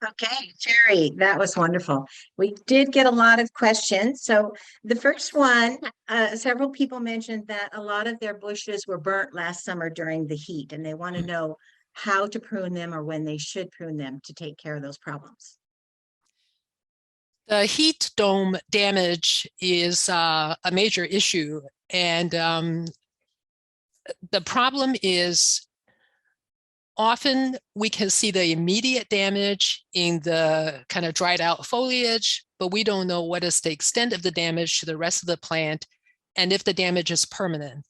Okay, Jerry, that was wonderful. We did get a lot of questions. So the first one, several people mentioned that a lot of their bushes were burnt last summer during the heat, and they want to know how to prune them or when they should prune them to take care of those problems. The heat dome damage is a major issue, and the problem is often we can see the immediate damage in the kind of dried out foliage, but we don't know what is the extent of the damage to the rest of the plant and if the damage is permanent.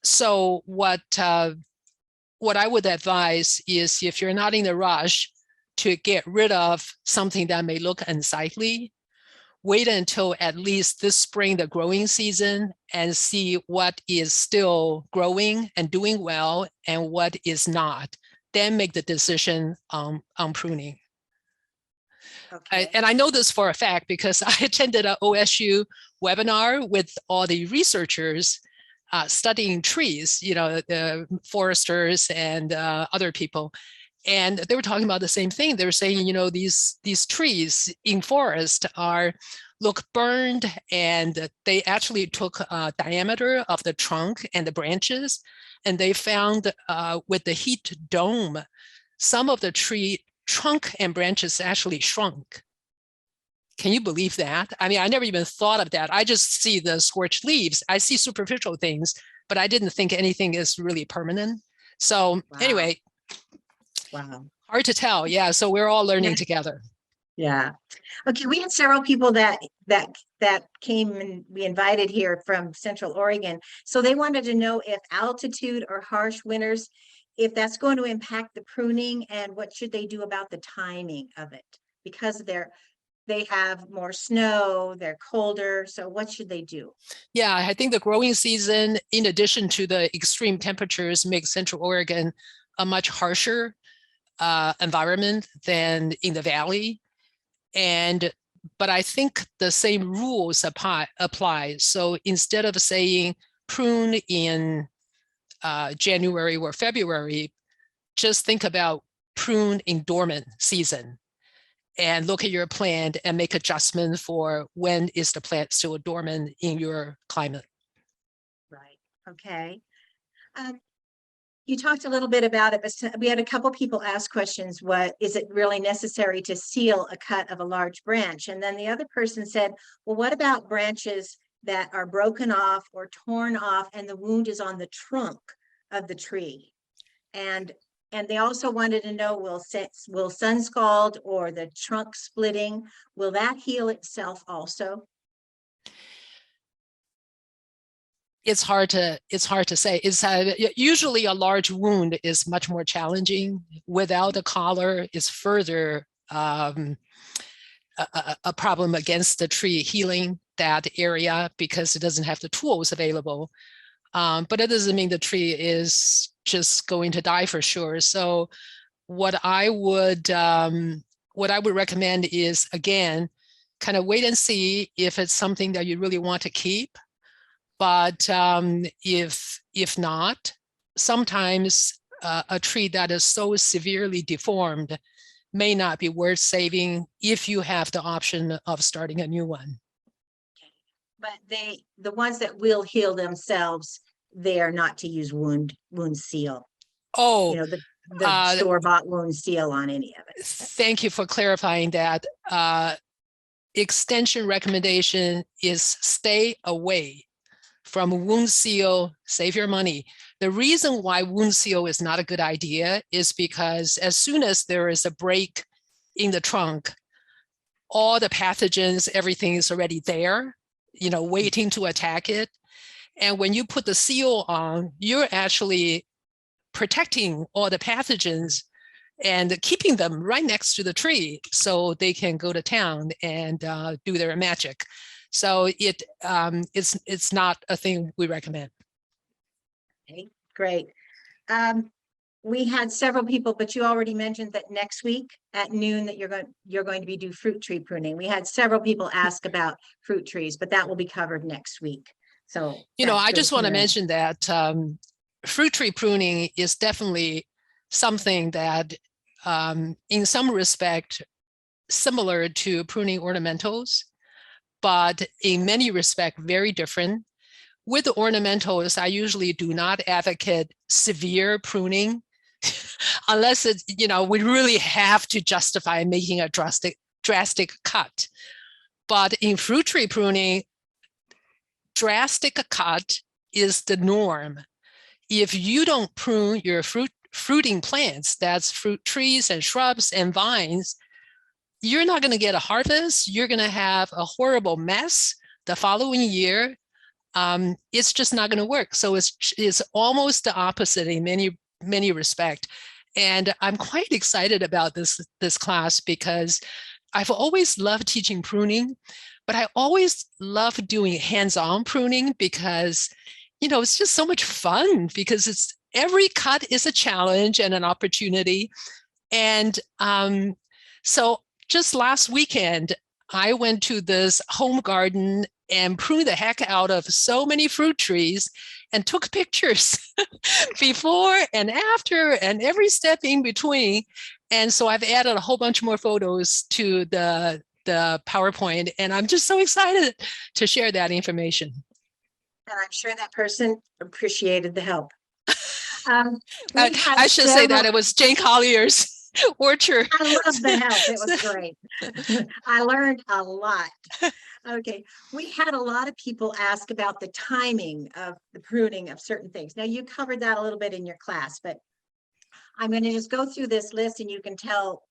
So what I would advise is, if you're not in a rush to get rid of something that may look unsightly, wait until at least this spring, the growing season, and see what is still growing and doing well and what is not. Then make the decision on pruning. Okay. And I know this for a fact because I attended an OSU webinar with all the researchers studying trees, you know, the foresters and other people. And they were talking about the same thing. They were saying, you know, these trees in forest look burned, and they actually took diameter of the trunk and the branches, and they found with the heat dome, some of the tree trunk and branches actually shrunk. Can you believe that? I mean, I never even thought of that. I just see the scorched leaves. I see superficial things, but I didn't think anything is really permanent. So anyway. Wow. Hard to tell. Yeah. So we're all learning together. Yeah. Okay. We had several people that came, and we invited here from Central Oregon. So they wanted to know if altitude or harsh winters, if that's going to impact the pruning, and what should they do about the timing of it, because they have more snow, they're colder. So what should they do? Yeah, I think the growing season, in addition to the extreme temperatures, makes Central Oregon a much harsher environment than in the valley. But I think the same rules apply. So instead of saying prune in January or February, just think about prune in dormant season and look at your plant and make adjustments for when is the plant still dormant in your climate. Right. Okay. You talked a little bit about it, but we had a couple people ask questions. What is it really necessary to seal a cut of a large branch? And then the other person said, well, what about branches that are broken off or torn off and the wound is on the trunk of the tree? And they also wanted to know, will sun scald or the trunk splitting, will that heal itself also? It's hard to say. It's usually a large wound is much more challenging. Without a collar, it's further a problem against the tree healing that area because it doesn't have the tools available. But it doesn't mean the tree is just going to die for sure. So what I would recommend is, again, kind of wait and see if it's something that you really want to keep. But if not, sometimes a tree that is so severely deformed may not be worth saving if you have the option of starting a new one. But the ones that will heal themselves, they are not to use wound seal. Oh, you know, the store-bought wound seal on any of it. Thank you for clarifying that. Extension recommendation is stay away from wound seal, save your money. The reason why wound seal is not a good idea is because as soon as there is a break in the trunk, all the pathogens, everything is already there, you know, waiting to attack it. And when you put the seal on, you're actually protecting all the pathogens and keeping them right next to the tree so they can go to town and do their magic. So it's not a thing we recommend. Okay, great. we had several people, but you already mentioned that next week at noon that you're going to be do fruit tree pruning. We had several people ask about fruit trees, but that will be covered next week. So that's I good just want to know. mention that fruit tree pruning is definitely something that in some respect similar to pruning ornamentals, but in many respects very different. With the ornamentals, I usually do not advocate severe pruning unless it's, we really have to justify making a drastic cut. But in fruit tree pruning, drastic cut is the norm. If you don't prune your fruiting plants, that's fruit trees and shrubs and vines, you're not going to get a harvest. You're going to have a horrible mess the following year. It's just not going to work. So it's almost the opposite in many respects. And I'm quite excited about this class because I've always loved teaching pruning, but I always love doing hands-on pruning because, it's just so much fun because every cut is a challenge and an opportunity. And so just last weekend, I went to this home garden and pruned the heck out of so many fruit trees and took pictures before and after and every step in between. And so I've added a whole bunch more photos to the PowerPoint, and I'm just so excited to share that information. And I'm sure that person appreciated the help. I should say that it was Jane Collier's orchard. I love the help. It was great. I learned a lot. Okay. We had a lot of people ask about the timing of the pruning of certain things. Now you covered that a little bit in your class, but I'm going to just go through this list and you can tell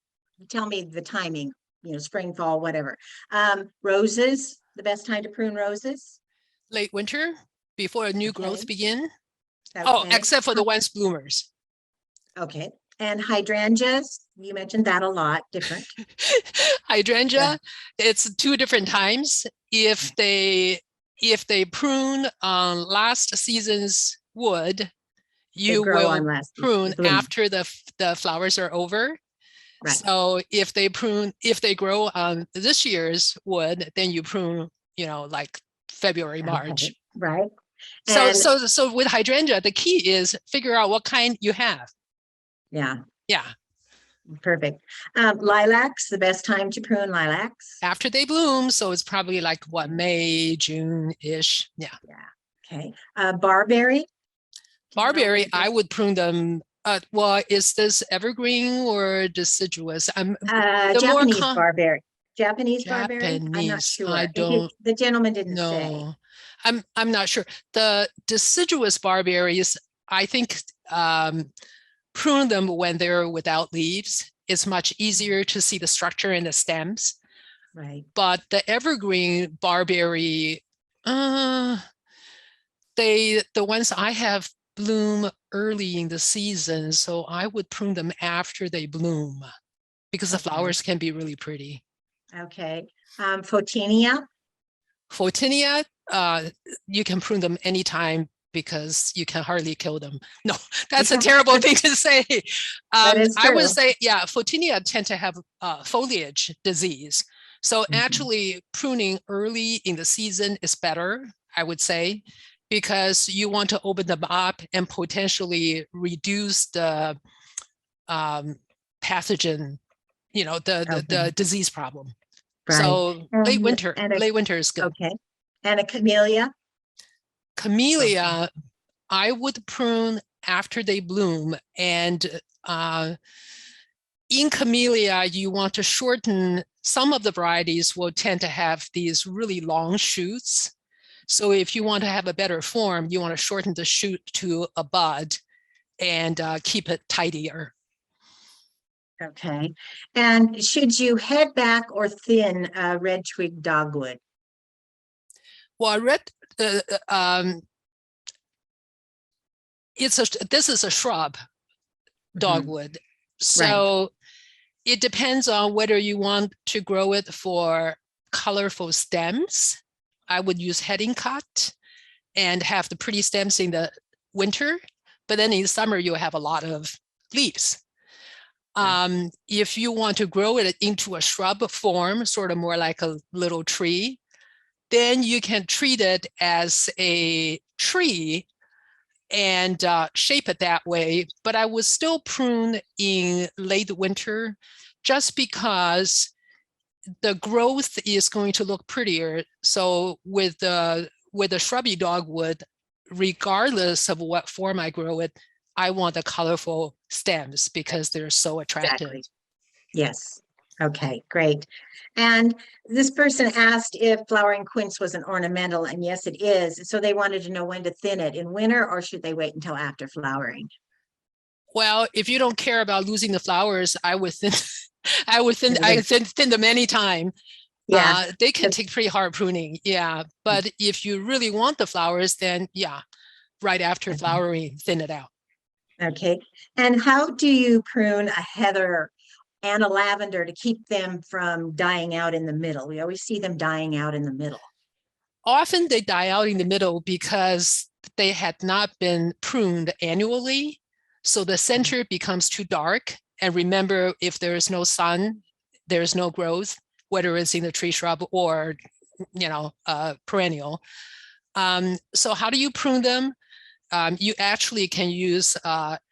me the timing, spring, fall, whatever. Roses, the best time to prune roses? Late winter, before new growth begin. Okay. Oh, except for the once bloomers. Okay. And hydrangeas, you mentioned that a lot, different. Hydrangea, it's 2 different times. If they prune on last season's wood, you will prune after the flowers are over. Right. So if they grow on this year's wood, then you prune, like February, March. Okay. Right. So with hydrangea, the key is figure out what kind you have. Yeah. Yeah. Perfect. Lilacs, the best time to prune lilacs? After they bloom. So it's probably like May, June-ish. Yeah. Yeah. Okay. Barberry? Barberry, I would prune them. Well, is this evergreen or deciduous? Japanese barberry. Japanese barberry? I'm not sure. I don't. The gentleman didn't say. I'm not sure. The deciduous barberries, I think prune them when they're without leaves. It's much easier to see the structure in the stems. Right. But the evergreen barberry, the ones I have bloom early in the season, so I would prune them after they bloom because the flowers can be really pretty. Okay. Photinia? Photinia, you can prune them anytime because you can hardly kill them. No, that's a terrible thing to say. I would say, Photinia tend to have foliage disease. So actually pruning early in the season is better, I would say, because you want to open them up and potentially reduce the pathogen, the disease problem. Right. So late winter is good. Okay. And a camellia? Camellia, I would prune after they bloom. And in camellia, you want to shorten. Some of the varieties will tend to have these really long shoots. So if you want to have a better form, you want to shorten the shoot to a bud and keep it tidier. Okay. And should you head back or thin red twig dogwood? Well, this is a shrub dogwood. So it depends on whether you want to grow it for colorful stems. I would use heading cut and have the pretty stems in the winter, but then in summer you'll have a lot of leaves. If you want to grow it into a shrub form, sort of more like a little tree, then you can treat it as a tree and shape it that way. But I would still prune in late winter just because the growth is going to look prettier. So with the shrubby dogwood, regardless of what form I grow it, I want the colorful stems because they're so attractive. Exactly. Yes. Okay, great. And this person asked if flowering quince was an ornamental, and yes, it is. So they wanted to know when to thin it, in winter, or should they wait until after flowering? Well, if you don't care about losing the flowers, I would thin, I thin them anytime. Yeah. They can take pretty hard pruning. Yeah. But if you really want the flowers, then yeah, right after flowering, thin it out. Okay. And how do you prune a heather and a lavender to keep them from dying out in the middle? We always see them dying out in the middle. Often they die out in the middle because they had not been pruned annually. So the center becomes too dark. And remember, if there is no sun, there's no growth, whether it's in the tree shrub or, perennial. So how do you prune them? You actually can use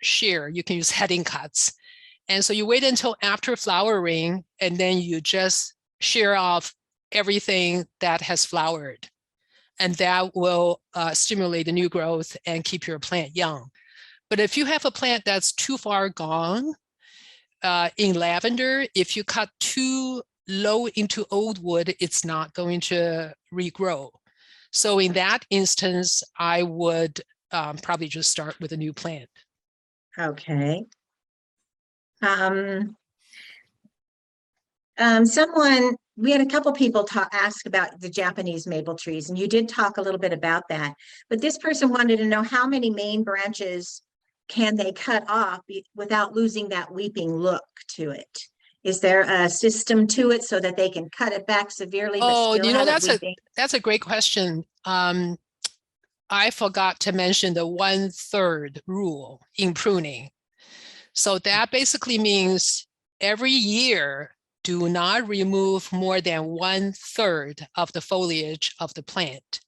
shear. You can use heading cuts. And so you wait until after flowering, and then you just shear off everything that has flowered. And that will stimulate the new growth and keep your plant young. But if you have a plant that's too far gone, in lavender, if you cut too low into old wood, it's not going to regrow. So in that instance, I would probably just start with a new plant. Okay. We had a couple people ask about the Japanese maple trees, and you did talk a little bit about that. But this person wanted to know how many main branches can they cut off without losing that weeping look to it? Is there a system to it so that they can cut it back severely but still have it weeping? That's a great question. I forgot to mention the 1/3 rule in pruning. So that basically means every year, do not remove more than 1/3 of the foliage of the plant.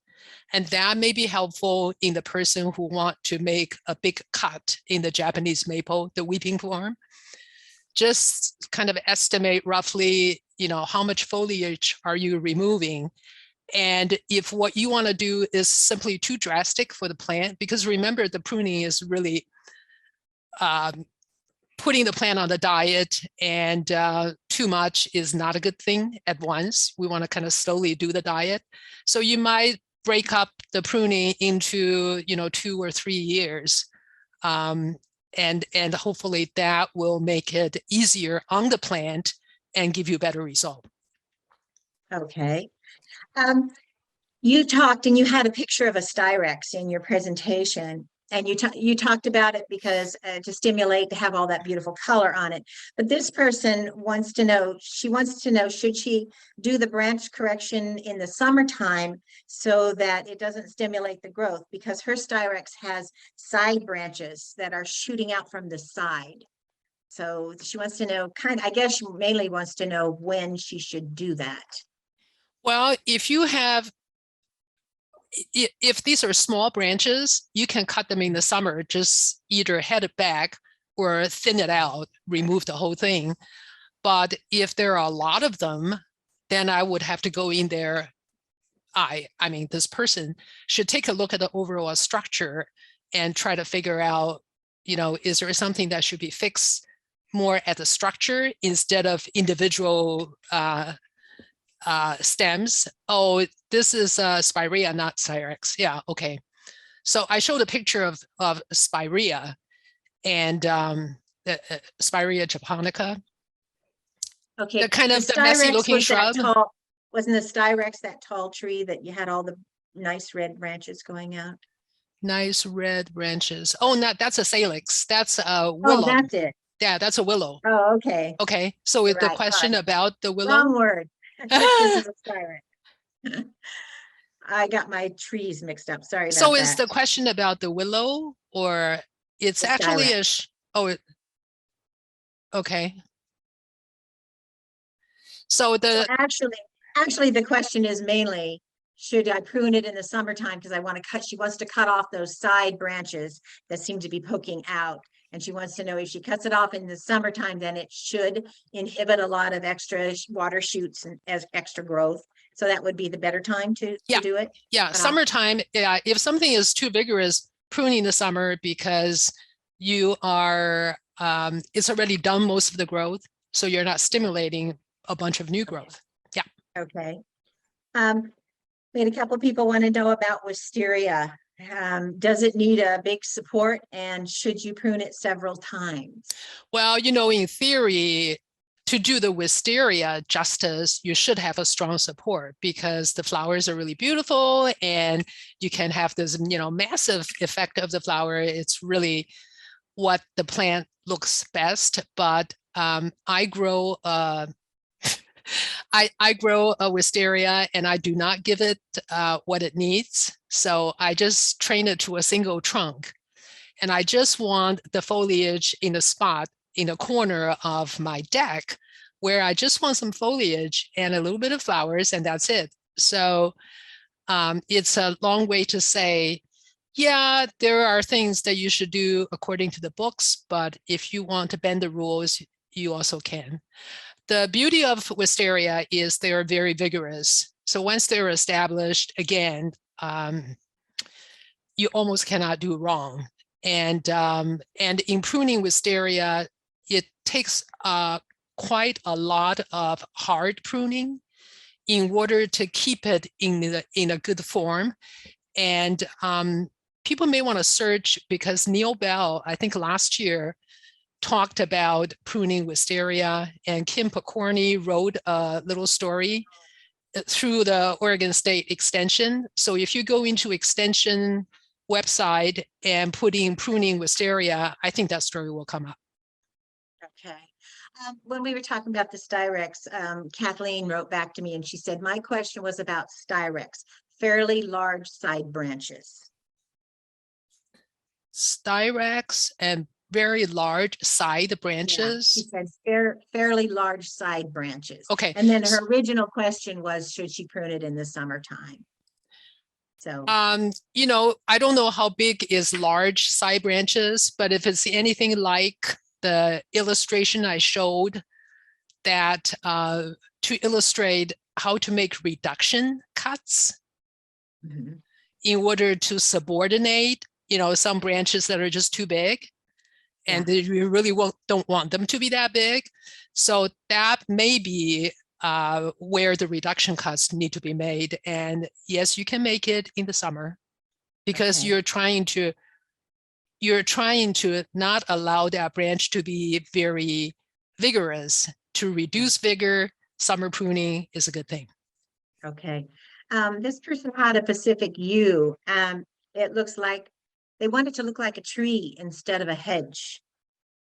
And that may be helpful in the person who want to make a big cut in the Japanese maple, the weeping form. Just kind of estimate roughly, how much foliage are you removing? And if what you want to do is simply too drastic for the plant, because remember, the pruning is really putting the plant on the diet, and too much is not a good thing at once. We want to kind of slowly do the diet. So you might break up the pruning into 2 or 3 years, and hopefully that will make it easier on the plant and give you a better result. Okay. You talked, and you had a picture of a Styrex in your presentation, and you talked about it because to stimulate, to have all that beautiful color on it. But this person wants to know, should she do the branch correction in the summertime so that it doesn't stimulate the growth, because her Styrex has side branches that are shooting out from the side. So she wants to know, I guess she mainly wants to know when she should do that. Well, if these are small branches, you can cut them in the summer, just either head it back or thin it out, remove the whole thing. But if there are a lot of them, then I would have to go in there. I mean, this person should take a look at the overall structure and try to figure out, is there something that should be fixed more at the structure instead of individual stems. Oh, this is Spirea, not Styrex. Yeah, okay. So I showed a picture of Spirea and Spirea japonica. Okay, the kind of the messy looking shrub. Wasn't the Styrex that tall tree that you had all the nice red branches going out? Nice red branches. Oh, that's a salix. That's a willow. Oh, that's it. Yeah, that's a willow. Oh, okay. Okay, so with the question about the willow. Wrong word. This is a Styrex. I got my trees mixed up. Sorry about that. So is the question about the willow, or it's actually Okay. So the, Actually, the question is mainly, should I prune it in the summertime? Because I want to cut, she wants to cut off those side branches that seem to be poking out. And she wants to know if she cuts it off in the summertime, then it should inhibit a lot of extra water shoots and as extra growth. So that would be the better time to do it. yeah, summertime, if something is too vigorous, pruning the summer because you are, it's already done most of the growth. So you're not stimulating a bunch of new growth. Yeah. Okay. We had a couple people want to know about wisteria. Does it need a big support, and should you prune it several times? Well, you know, in theory, to do the wisteria justice, you should have a strong support because the flowers are really beautiful and you can have this, you know, massive effect of the flower. It's really what the plant looks best. But I grow I grow a wisteria and I do not give it what it needs. So I just train it to a single trunk. And I just want the foliage in a spot in a corner of my deck where I just want some foliage and a little bit of flowers, and that's it. So it's a long way to say, yeah, there are things that you should do according to the books, but if you want to bend the rules, you also can. The beauty of wisteria is they're very vigorous. So once they're established, again, you almost cannot do wrong. And in pruning wisteria, it takes quite a lot of hard pruning in order to keep it in a good form. And people may want to search because Neil Bell, I think last year, talked about pruning wisteria, and Kim Pokorny wrote a little story through the Oregon State Extension. So if you go into Extension website and put in pruning wisteria, I think that story will come up. Okay. When we were talking about the Styrex, Kathleen wrote back to me and she said, my question was about Styrex, fairly large side branches. Styrex and very large side branches. Yeah, she said fairly large side branches. Okay. And then her original question was, should she prune it in the summertime? So, you know, I don't know how big is large side branches, but if it's anything like the illustration I showed that to illustrate how to make reduction cuts in order to subordinate, you know, some branches that are just too big and you really don't want them to be that big. So that may be where the reduction cuts need to be made. And yes, you can make it in the summer because you're trying to not allow that branch to be very vigorous. To reduce vigor, summer pruning is a good thing. Okay. This person had a Pacific yew. It looks like they want it to look like a tree instead of a hedge.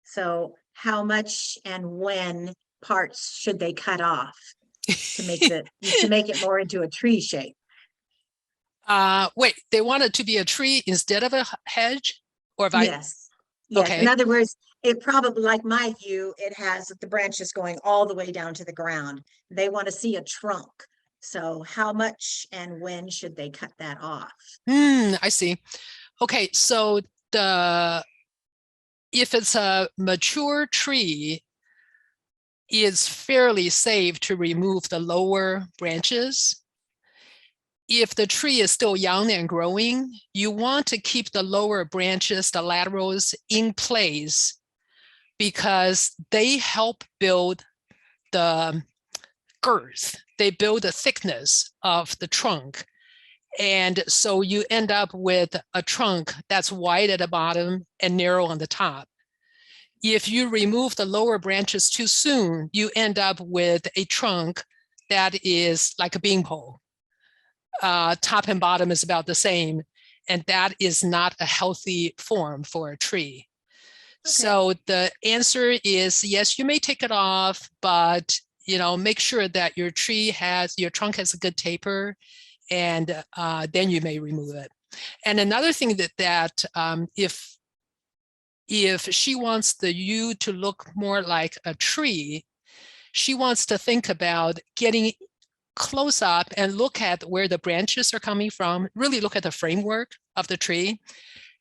So how much and when parts should they cut off to make it more into a tree shape? Wait, they want it to be a tree instead of a hedge? Or if yes. Okay. In other words, it probably, like my yew, it has the branches going all the way down to the ground. They want to see a trunk. So how much and when should they cut that off? I see. Okay, so if it's a mature tree, it's fairly safe to remove the lower branches. If the tree is still young and growing, you want to keep the lower branches, the laterals, in place because they help build the girth. They build the thickness of the trunk. And so you end up with a trunk that's wide at the bottom and narrow on the top. If you remove the lower branches too soon, you end up with a trunk that is like a beanpole. Top and bottom is about the same, and that is not a healthy form for a tree. Okay. So the answer is yes, you may take it off, but you know, make sure that your trunk has a good taper, and then you may remove it. And another thing that if if she wants the yew to look more like a tree, she wants to think about getting close up and look at where the branches are coming from, really look at the framework of the tree,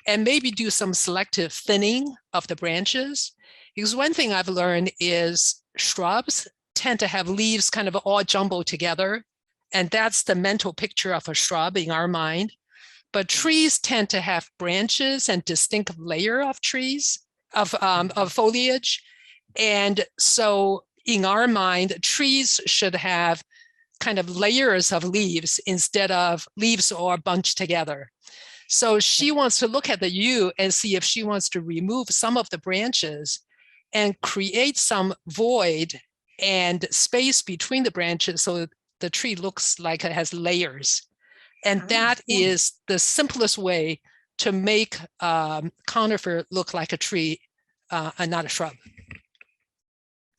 and maybe do some selective thinning of the branches. Because one thing I've learned is shrubs tend to have leaves kind of all jumbled together, and that's the mental picture of a shrub in our mind. But trees tend to have branches and distinct layer of trees, of foliage. And so in our mind, trees should have kind of layers of leaves instead of leaves all bunched together. So she wants to look at the yew and see if she wants to remove some of the branches and create some void and space between the branches so the tree looks like it has layers. And that is the simplest way to make conifer look like a tree and not a shrub.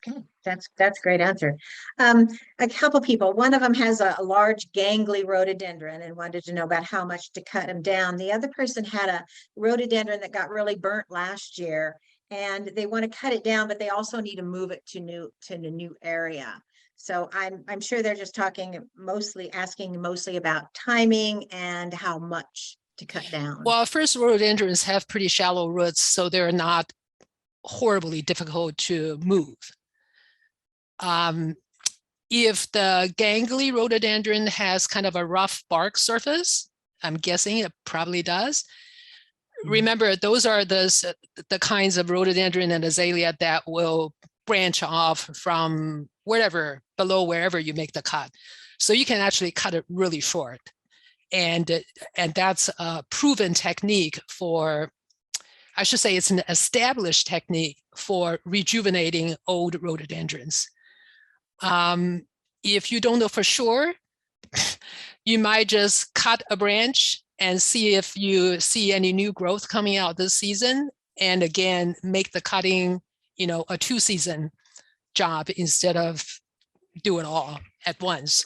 Okay, that's a great answer. A couple people, one of them has a large gangly rhododendron and wanted to know about how much to cut them down. The other person had a rhododendron that got really burnt last year, and they want to cut it down, but they also need to move it to a new area. So I'm sure they're just asking mostly about timing and how much to cut down. Well, first, rhododendrons have pretty shallow roots, so they're not horribly difficult to move. If the gangly rhododendron has kind of a rough bark surface, I'm guessing it probably does. Remember, those are the kinds of rhododendron and azalea that will branch off from wherever, below wherever you make the cut. So you can actually cut it really short. And that's a proven technique for, I should say it's an established technique for rejuvenating old rhododendrons. If you don't know for sure, you might just cut a branch and see if you see any new growth coming out this season. And again, make the cutting, a 2-season job instead of do it all at once.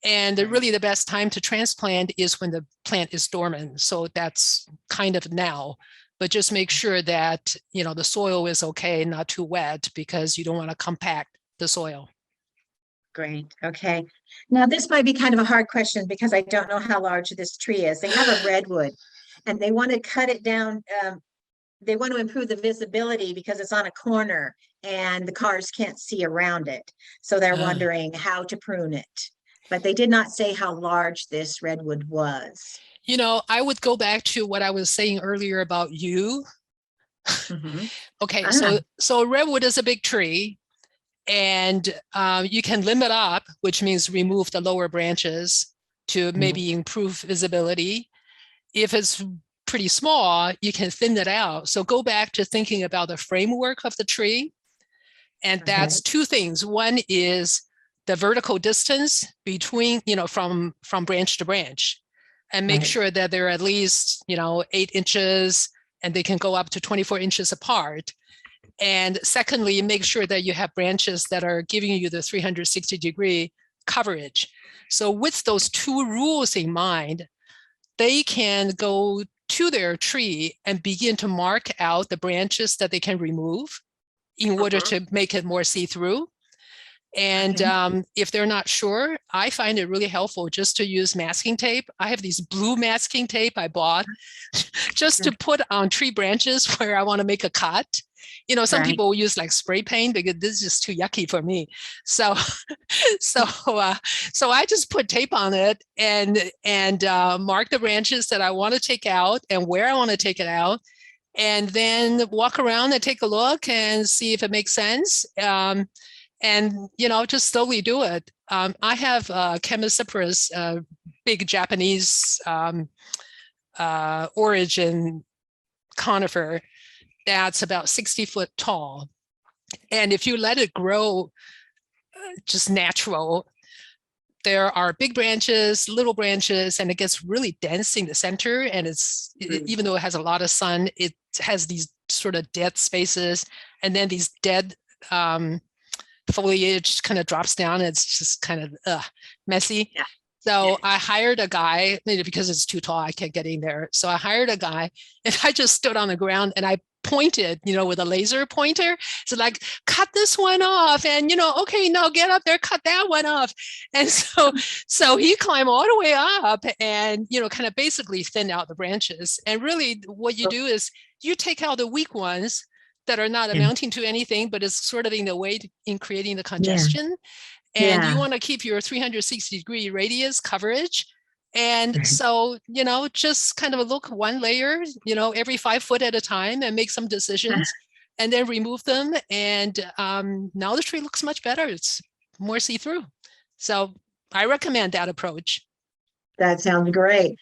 And really the best time to transplant is when the plant is dormant. So that's kind of now, but just make sure that, the soil is okay, not too wet, because you don't want to compact the soil. Great. Okay. Now this might be kind of a hard question because I don't know how large this tree is. They have a redwood and they want to cut it down. They want to improve the visibility because it's on a corner and the cars can't see around it. So they're wondering how to prune it. But they did not say how large this redwood was. I would go back to what I was saying earlier about yew. Okay, so redwood is a big tree. And you can limb it up, which means remove the lower branches to maybe improve visibility. If it's pretty small, you can thin it out. So go back to thinking about the framework of the tree. And that's two things. One is the vertical distance between, from branch to branch, and make sure that they're at least, 8 inches, and they can go up to 24 inches apart. And secondly, make sure that you have branches that are giving you the 360-degree coverage. So with those two rules in mind, they can go to their tree and begin to mark out the branches that they can remove in order to make it more see-through. And if they're not sure, I find it really helpful just to use masking tape. I have these blue masking tape I bought just to put on tree branches where I want to make a cut. Some people will use like spray paint because this is just too yucky for me. So I just put tape on it and mark the branches that I want to take out and where I want to take it out, and then walk around and take a look and see if it makes sense. And, just slowly do it. I have Chemacypris, big Japanese origin conifer that's about 60 foot tall. And if you let it grow just natural, there are big branches, little branches, and it gets really dense in the center. And even though it has a lot of sun, it has these sort of dead spaces, and then these dead foliage kind of drops down. It's just kind of messy. Yeah. So I hired a guy, maybe because it's too tall, I can't get in there. So I hired a guy and I just stood on the ground and I pointed, with a laser pointer. So like, cut this one off, and okay, now get up there, cut that one off. And so he climbed all the way up and kind of basically thin out the branches. And really what you do is you take out the weak ones that are not amounting to anything, but it's sort of in the way in creating the congestion. And you want to keep your 360-degree radius coverage. And so, just kind of look one layer, every 5 foot at a time, and make some decisions and then remove them. And now the tree looks much better. It's more see-through. So I recommend that approach. That sounds great.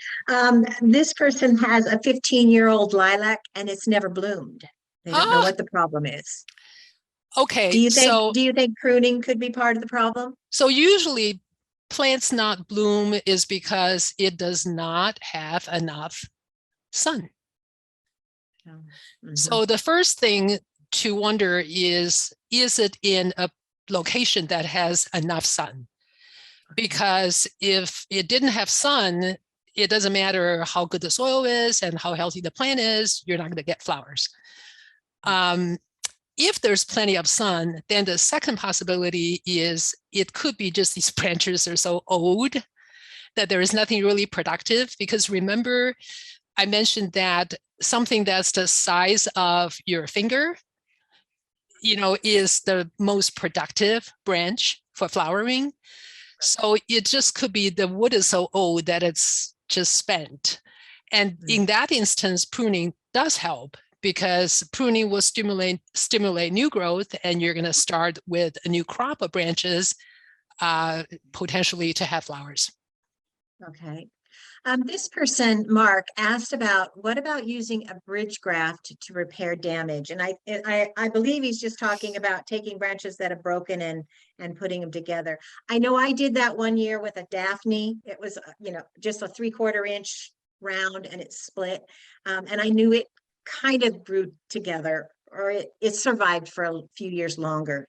This person has a 15-year-old lilac and it's never bloomed. They don't know what the problem is. Okay. Do you think pruning could be part of the problem? So usually plants not bloom is because it does not have enough sun. So the first thing to wonder is it in a location that has enough sun? Because if it didn't have sun, it doesn't matter how good the soil is and how healthy the plant is, you're not going to get flowers. If there's plenty of sun, then the second possibility is it could be just these branches are so old that there is nothing really productive. Because remember, I mentioned that something that's the size of your finger, is the most productive branch for flowering. So it just could be the wood is so old that it's just spent. And in that instance, pruning does help, because pruning will stimulate new growth, and you're going to start with a new crop of branches, potentially to have flowers. Okay. This person, Mark, asked what about using a bridge graft to repair damage? And I believe he's just talking about taking branches that are broken and putting them together. I know I did that one year with a Daphne. It was, just a 3/4 inch round, and it split. And I knew it kind of grew together, or it survived for a few years longer.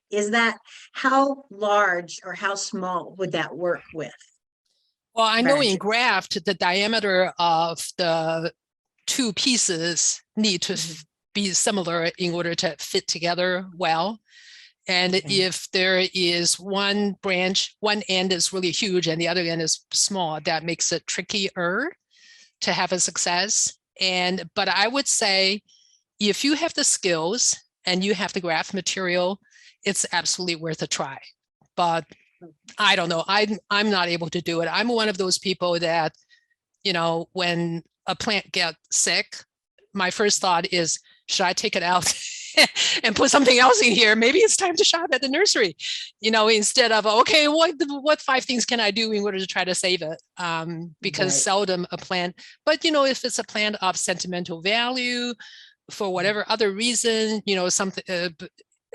How large or how small would that work with? Well, I know in Graft, the diameter of the two pieces need to be similar in order to fit together well. And if there is one branch, one end is really huge and the other end is small, that makes it trickier to have a success. But I would say, if you have the skills and you have the graft material, it's absolutely worth a try. But I don't know. I'm not able to do it. I'm one of those people that, when a plant gets sick, my first thought is, should I take it out and put something else in here? Maybe it's time to shop at the nursery, instead of, okay, what 5 things can I do in order to try to save it? Because seldom a plant, but if it's a plant of sentimental value for whatever other reason, something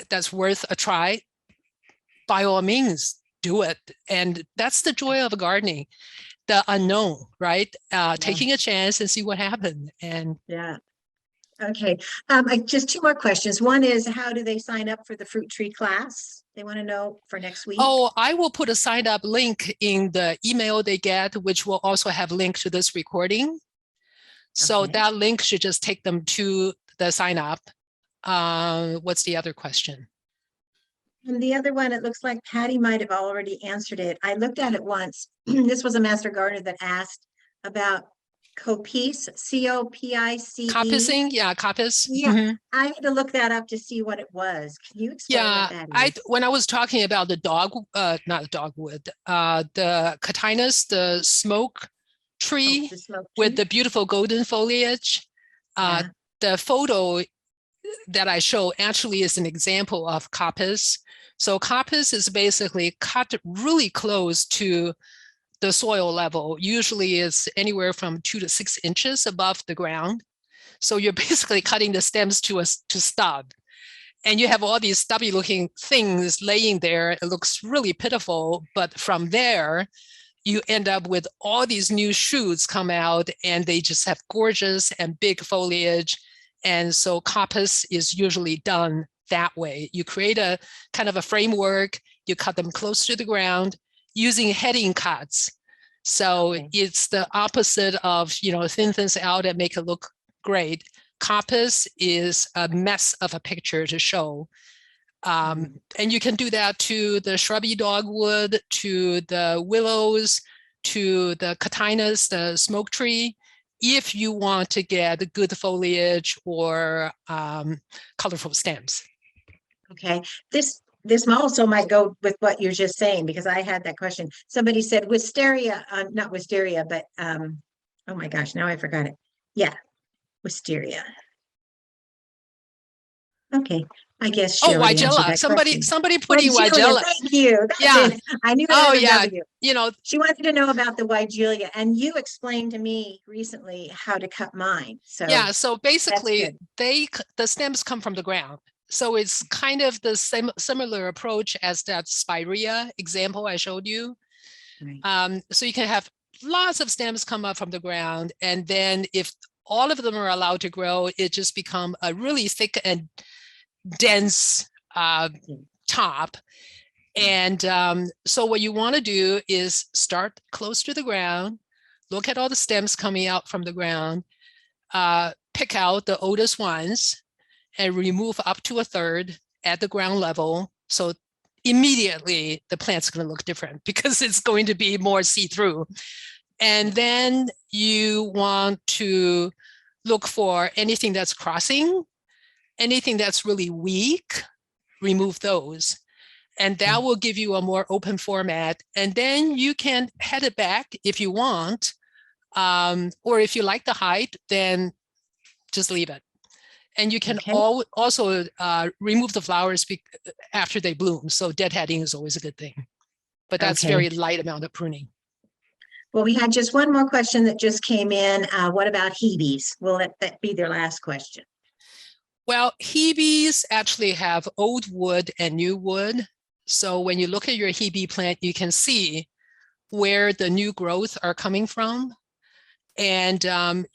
that's worth a try, by all means, do it. And that's the joy of gardening, the unknown, right? Taking a chance and see what happens. And okay. Just 2 more questions. One is, how do they sign up for the fruit tree class? They want to know for next week. Oh, I will put a sign up link in the email they get, which will also have a link to this recording. So that link should just take them to the sign up. What's the other question? And the other one, it looks like Patty might have already answered it. I looked at it once. This was a master gardener that asked about copice, C-O-P-I-C-E. Coppicing, coppice. Yeah, I had to look that up to see what it was. Can you explain what that is? When I was talking about the not dogwood, the Catinus, the smoke tree with the beautiful golden foliage, the photo that I show actually is an example of coppice. So coppice is basically cut really close to the soil level. Usually it's anywhere from 2 to 6 inches above the ground. So you're basically cutting the stems to stub. And you have all these stubby looking things laying there. It looks really pitiful, but from there, you end up with all these new shoots come out, and they just have gorgeous and big foliage. And so coppice is usually done that way. You create a kind of a framework, you cut them close to the ground using heading cuts. So it's the opposite of, thin things out and make it look great. coppice is a mess of a picture to show. And you can do that to the shrubby dogwood, to the willows, to the catinas, the smoke tree, if you want to get good foliage or colorful stems. Okay, this also might go with what you're just saying, because I had that question. Somebody said wisteria, not wisteria, but oh my gosh, now I forgot it. Yeah, wisteria. Okay, I guess Oh, Cheryl answered Weigela. that question. Somebody putting Weigelia, Weigela. thank you. That's Yeah. it. I knew it Oh, had a yeah. W. You know, She wanted to know about the Weigelia, and you explained to me recently how to cut mine. So yeah. So basically, good. the stems come from the ground. So it's kind of the same similar approach as that spirea example I showed you. Right. So you can have lots of stems come up from the ground, and then if all of them are allowed to grow, it just become a really thick and dense top. And so what you want to do is start close to the ground, look at all the stems coming out from the ground, pick out the oldest ones and remove up to a third at the ground level. So immediately the plant's going to look different because it's going to be more see-through. And then you want to look for anything that's crossing, anything that's really weak, remove those. And that will give you a more open format. And then you can head it back if you want. Or if you like the height, then just leave it. And you can also remove the flowers after they bloom. So deadheading is always a good thing. But that's very light amount of pruning. Well, we had just one more question that just came in. What about Heebies? We'll let that be their last question. Well, Heebies actually have old wood and new wood. So when you look at your Heebie plant, you can see where the new growth are coming from. And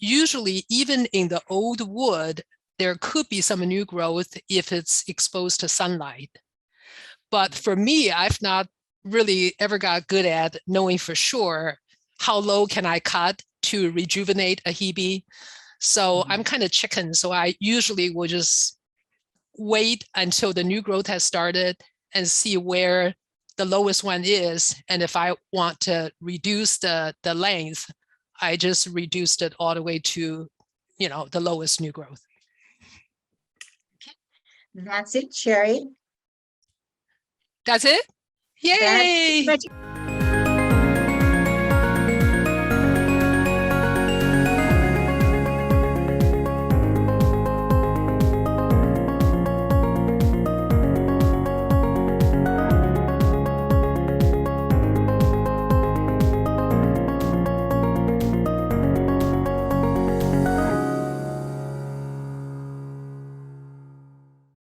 usually even in the old wood, there could be some new growth if it's exposed to sunlight. But for me, I've not really ever got good at knowing for sure how low can I cut to rejuvenate a Heebie. So I'm kind of chicken. So I usually will just wait until the new growth has started and see where the lowest one is. And if I want to reduce the length, I just reduced it all the way to, the lowest new growth. That's it, Sherry. That's it? Yay! That's